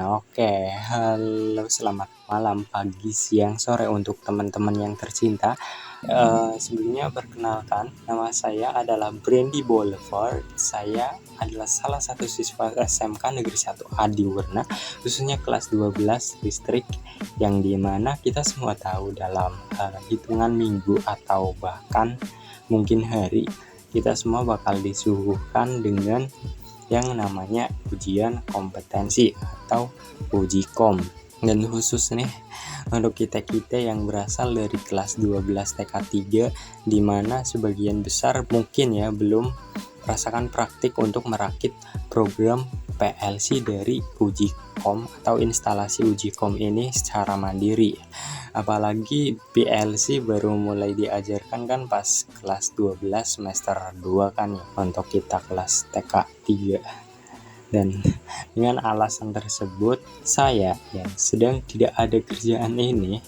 Oke, halo selamat malam, pagi, siang, sore untuk teman-teman yang tercinta. Sebelumnya perkenalkan, nama saya adalah Brandy Boulevard. Saya adalah salah satu siswa SMK Negeri 1 Adiwarna, khususnya kelas 12 distrik, yang dimana kita semua tahu dalam hitungan minggu atau bahkan mungkin hari, kita semua bakal disuguhkan dengan yang namanya ujian kompetensi atau uji kom. Dan khusus nih untuk kita-kita yang berasal dari kelas 12 TK 3, di mana sebagian besar mungkin ya belum merasakan praktik untuk merakit program PLC dari uji kom atau instalasi uji kom ini secara mandiri. Apalagi PLC baru mulai diajarkan kan pas kelas 12 semester 2 kan ya, untuk kita kelas TK 3. Dan dengan alasan tersebut, saya yang sedang tidak ada kerjaan ini,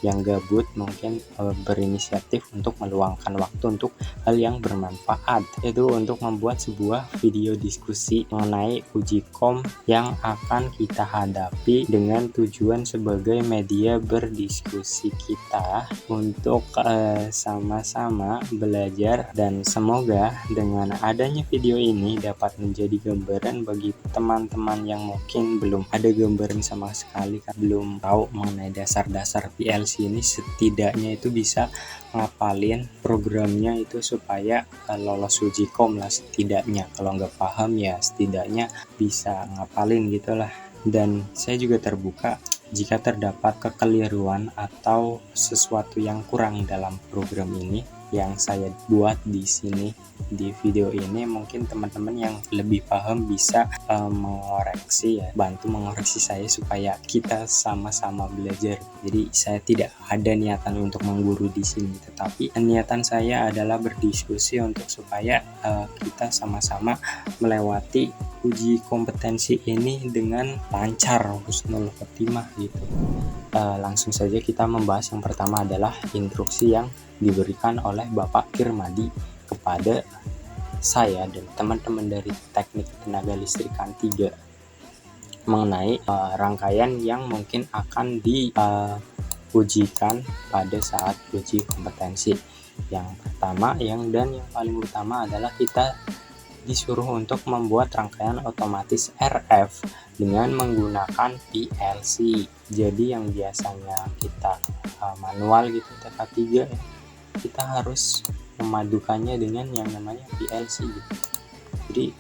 yang gabut mungkin berinisiatif untuk meluangkan waktu untuk hal yang bermanfaat, yaitu untuk membuat sebuah video diskusi mengenai uji kom yang akan kita hadapi, dengan tujuan sebagai media berdiskusi kita untuk sama-sama belajar. Dan semoga dengan adanya video ini dapat menjadi gambaran bagi teman-teman yang mungkin belum ada gambaran sama sekali, kan belum tahu mengenai dasar-dasar PLC ini, setidaknya itu bisa ngapalin programnya itu supaya lolos uji kom lah setidaknya. Kalau nggak paham ya setidaknya bisa ngapalin gitulah. Dan saya juga terbuka jika terdapat kekeliruan atau sesuatu yang kurang dalam program ini yang saya buat di sini di video ini. Mungkin teman-teman yang lebih paham bisa mengoreksi ya, bantu mengoreksi saya supaya kita sama-sama belajar. Jadi saya tidak ada niatan untuk mengguru di sini, tetapi niatan saya adalah berdiskusi untuk supaya kita sama-sama melewati uji kompetensi ini dengan lancar, husnul khotimah gitu. Langsung saja kita membahas. Yang pertama adalah instruksi yang diberikan oleh Bapak Kirmadi kepada saya dan teman-teman dari Teknik Tenaga Listrikan 3 mengenai rangkaian yang mungkin akan diujikan pada saat uji kompetensi. Yang pertama yang paling utama adalah kita disuruh untuk membuat rangkaian otomatis RF dengan menggunakan PLC. Jadi yang biasanya kita manual gitu TK 3 ya, kita harus memadukannya dengan yang namanya PLC gitu. Jadi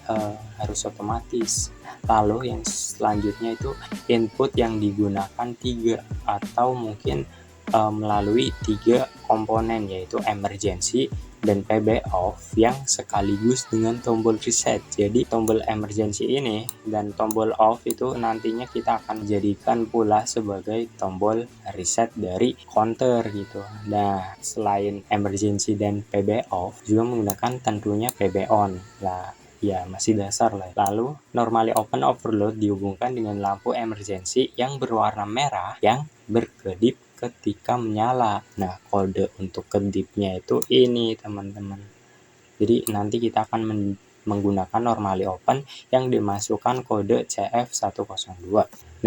harus otomatis. Lalu yang selanjutnya itu input yang digunakan 3 atau mungkin melalui 3 komponen, yaitu emergency dan PB off yang sekaligus dengan tombol reset. Jadi tombol emergency ini dan tombol off itu nantinya kita akan jadikan pula sebagai tombol reset dari counter gitu. Nah, selain emergency dan PB off juga menggunakan tentunya PB on lah. Ya masih dasar lah. Lalu normally open overload dihubungkan dengan lampu emergency yang berwarna merah yang berkedip ketika menyala. Nah, kode untuk kedipnya itu ini teman-teman. Jadi nanti kita akan menggunakan normally open yang dimasukkan kode CF102.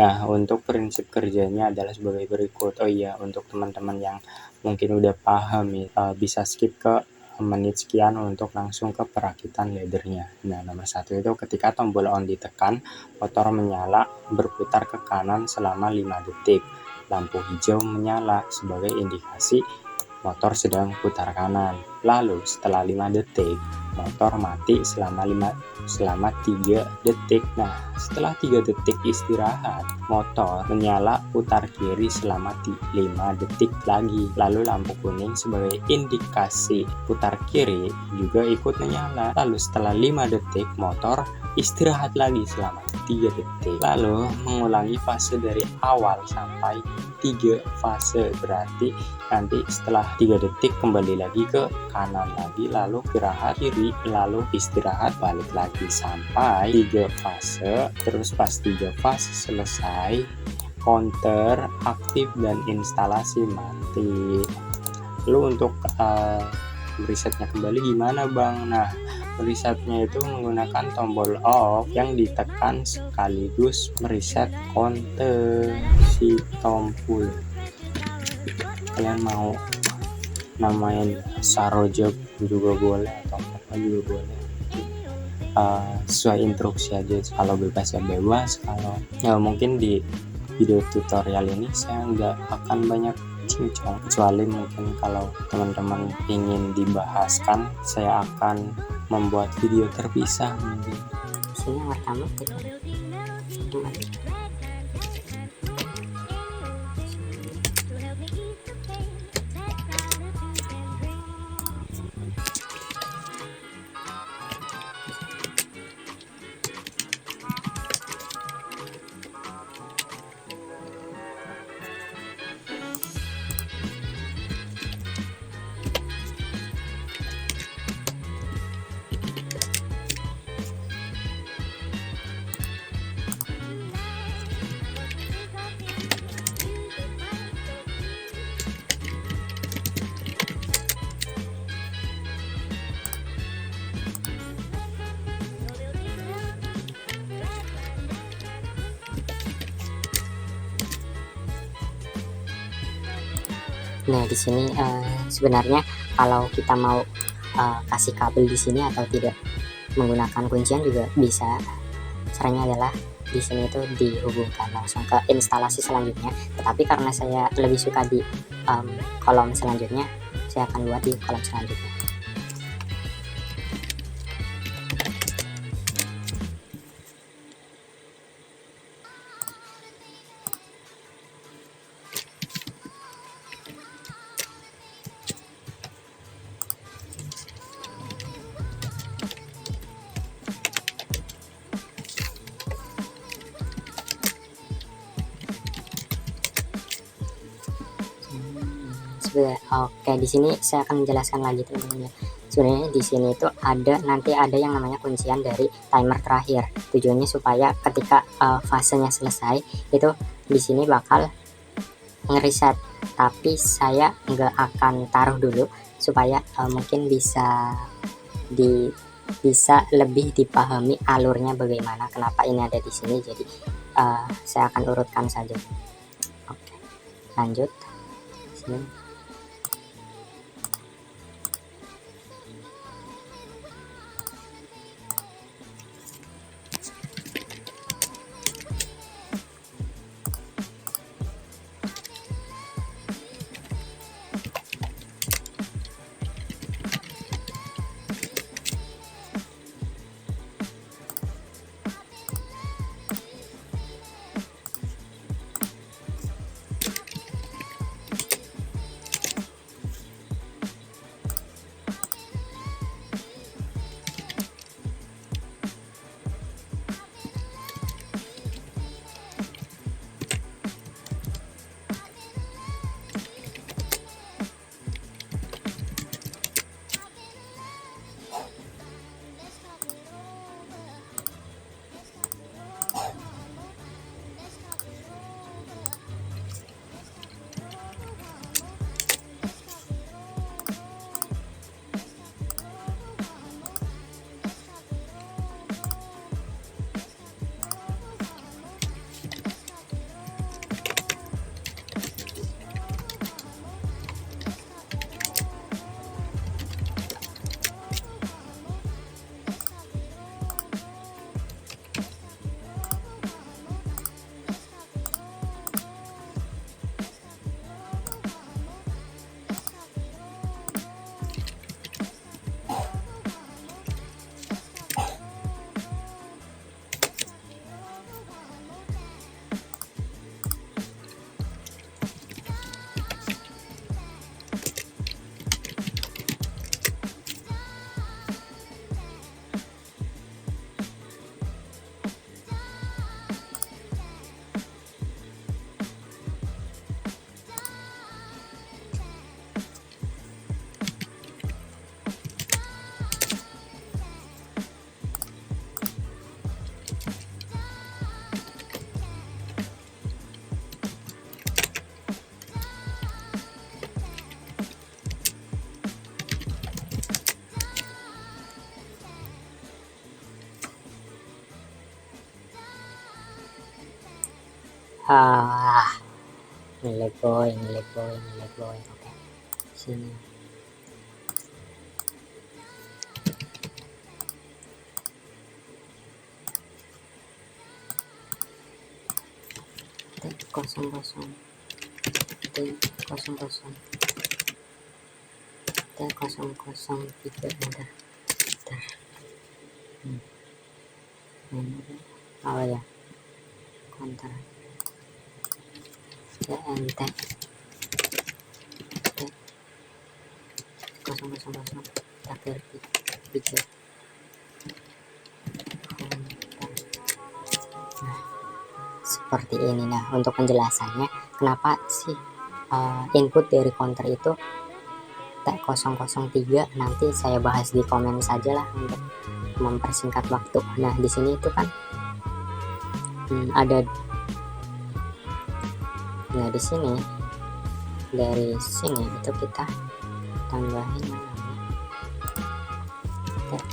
Nah, untuk prinsip kerjanya adalah sebagai berikut. Oh iya, untuk teman-teman yang mungkin udah paham ya, bisa skip ke menit sekian untuk langsung ke perakitan leadernya. Nah, nomor 1 itu ketika tombol on ditekan, motor menyala berputar ke kanan selama 5 detik. Lampu hijau menyala sebagai indikasi motor sedang putar kanan. Lalu setelah 5 detik, motor mati selama 3 detik. Nah, setelah 3 detik istirahat, motor menyala putar kiri selama 5 detik lagi. Lalu lampu kuning sebagai indikasi putar kiri juga ikut menyala. Lalu setelah 5 detik, motor istirahat lagi selama 3 detik. Lalu mengulangi fase dari awal sampai 3 fase. Berarti nanti setelah 3 detik kembali lagi ke kanan lagi, lalu istirahat kiri, lalu istirahat balik lagi sampai 3 fase. Terus pas 3 fase selesai, counter aktif dan instalasi mati. Lalu untuk risetnya kembali gimana Bang? Nah, resetnya itu menggunakan tombol off yang ditekan sekaligus mereset konten si tombol. Kalian mau namain Saroja juga boleh atau apa juga boleh, sesuai instruksi aja. Kalau bebas ya bebas. Kalau ya mungkin di video tutorial ini saya nggak akan banyak cincong, kecuali mungkin kalau teman-teman ingin dibahaskan saya akan membuat video terpisah mungkin. Sini yang pertama kita Nah, di sini sebenarnya kalau kita mau kasih kabel di sini atau tidak menggunakan kuncian juga bisa. Caranya adalah di sini itu dihubungkan langsung ke instalasi selanjutnya. Tetapi karena saya lebih suka di kolom selanjutnya, saya akan buat di kolom selanjutnya. Oke, di sini saya akan menjelaskan lagi teman-teman ya. Sebenarnya di sini itu nanti ada yang namanya kuncian dari timer terakhir. Tujuannya supaya ketika fasenya selesai itu di sini bakal ngereset. Tapi saya nggak akan taruh dulu supaya mungkin bisa lebih dipahami alurnya bagaimana, kenapa ini ada di sini. Jadi saya akan urutkan saja. Oke, lanjut sini. ngelag boy. Oke, sini. T00 T003 bentar. Apa ya, counter TNT T000 terakhir picture. Nah, seperti ini. Nah, untuk penjelasannya kenapa sih input dari counter itu T003, nanti saya bahas di komen saja lah untuk mempersingkat waktu. Nah, di sini itu kan ada, nah di sini dari sini itu kita tambahin T00.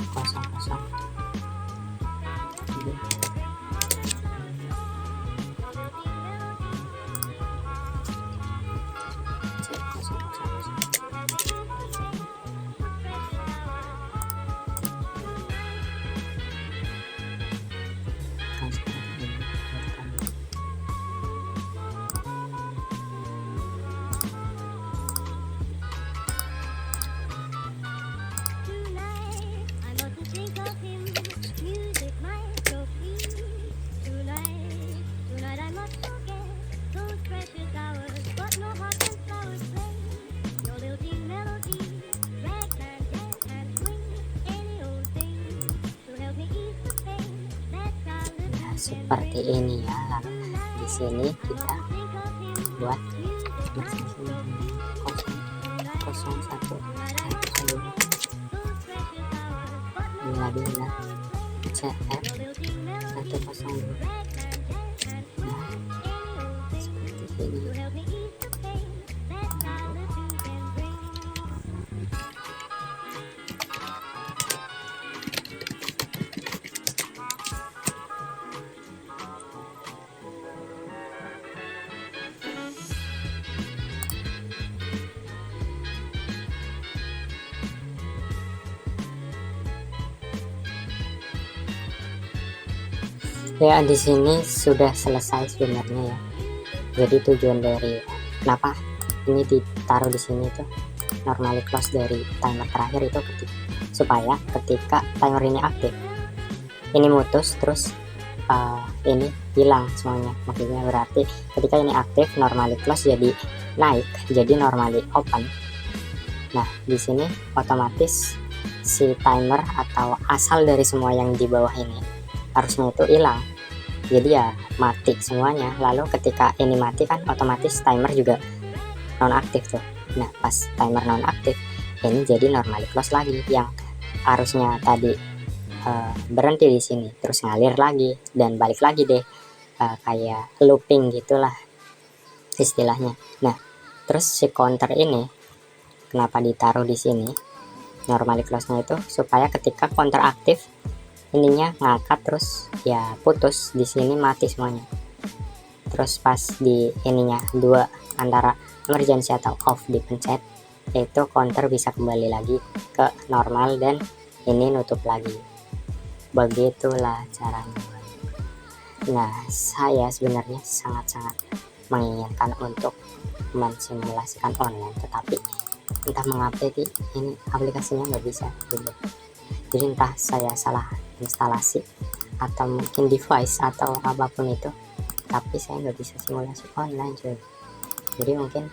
Seperti ini ya. Lalu di sini kita buat 01 bila CF 102. Nah, seperti ini. Ya, di sini sudah selesai sebenarnya ya. Jadi tujuan dari kenapa ini ditaruh di sini itu normally close dari timer terakhir itu supaya ketika timer ini aktif, ini mutus, terus ini hilang semuanya. Maksudnya berarti ketika ini aktif, normally close jadi naik, jadi normally open. Nah, di sini otomatis si timer atau asal dari semua yang di bawah ini harusnya itu hilang, jadi ya mati semuanya. Lalu ketika ini mati kan otomatis timer juga nonaktif tuh. Nah, pas timer nonaktif ini jadi normally close lagi, yang harusnya tadi berhenti di sini terus ngalir lagi dan balik lagi deh, kayak looping gitulah istilahnya. Nah, terus si counter ini kenapa ditaruh di sini normally close-nya itu supaya ketika counter aktif ininya ngangkat terus ya putus, di sini mati semuanya. Terus pas di ininya dua antara emergency atau off dipencet, itu counter bisa kembali lagi ke normal dan ini nutup lagi. Begitulah caranya. Nah, saya sebenarnya sangat-sangat menginginkan untuk mensimulasikan online, tetapi entah mengapa ini aplikasinya nggak bisa gitu. Jadi entah saya salah instalasi atau mungkin device atau apapun itu, tapi saya nggak bisa simulasi online cuy. Jadi mungkin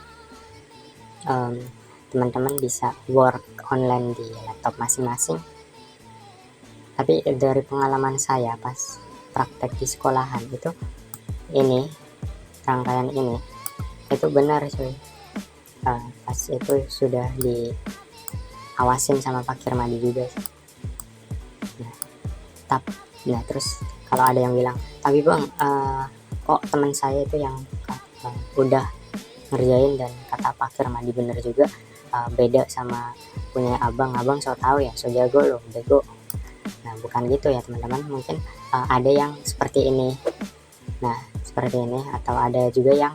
teman-teman bisa work online di laptop masing-masing. Tapi dari pengalaman saya pas praktek di sekolahan itu, ini rangkaian ini itu benar cuy. Pas itu sudah diawasin sama Pak Kirmadi juga. Nah, terus kalau ada yang bilang, tapi bang kok teman saya itu yang udah ngerjain dan kata Pak Kirmadi bener juga, beda sama punya abang so tahu ya, so jago loh, bego. Nah, bukan gitu ya teman-teman, mungkin ada yang seperti ini. Nah, seperti ini, atau ada juga yang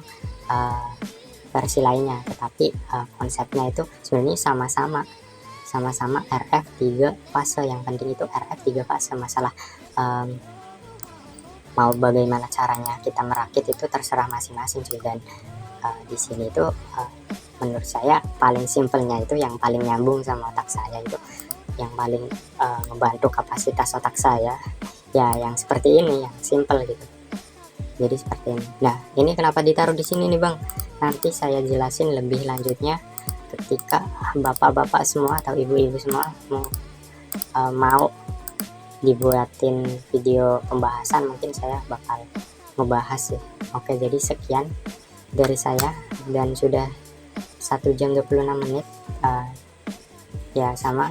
versi lainnya, tetapi konsepnya itu sebenarnya sama-sama RF 3 fase. Yang penting itu RF 3 fase. Masalah mau bagaimana caranya kita merakit itu terserah masing-masing sih. Dan di sini itu menurut saya paling simpelnya itu yang paling nyambung sama otak saya, itu yang paling membantu kapasitas otak saya ya, yang seperti ini, yang simple gitu. Jadi seperti ini. Nah, ini kenapa ditaruh di sini nih Bang? Nanti saya jelasin lebih lanjutnya ketika bapak-bapak semua atau ibu-ibu semua mau dibuatin video pembahasan, mungkin saya bakal ngebahas ya. Oke, jadi sekian dari saya, dan sudah 1 jam 26 menit. Ya sama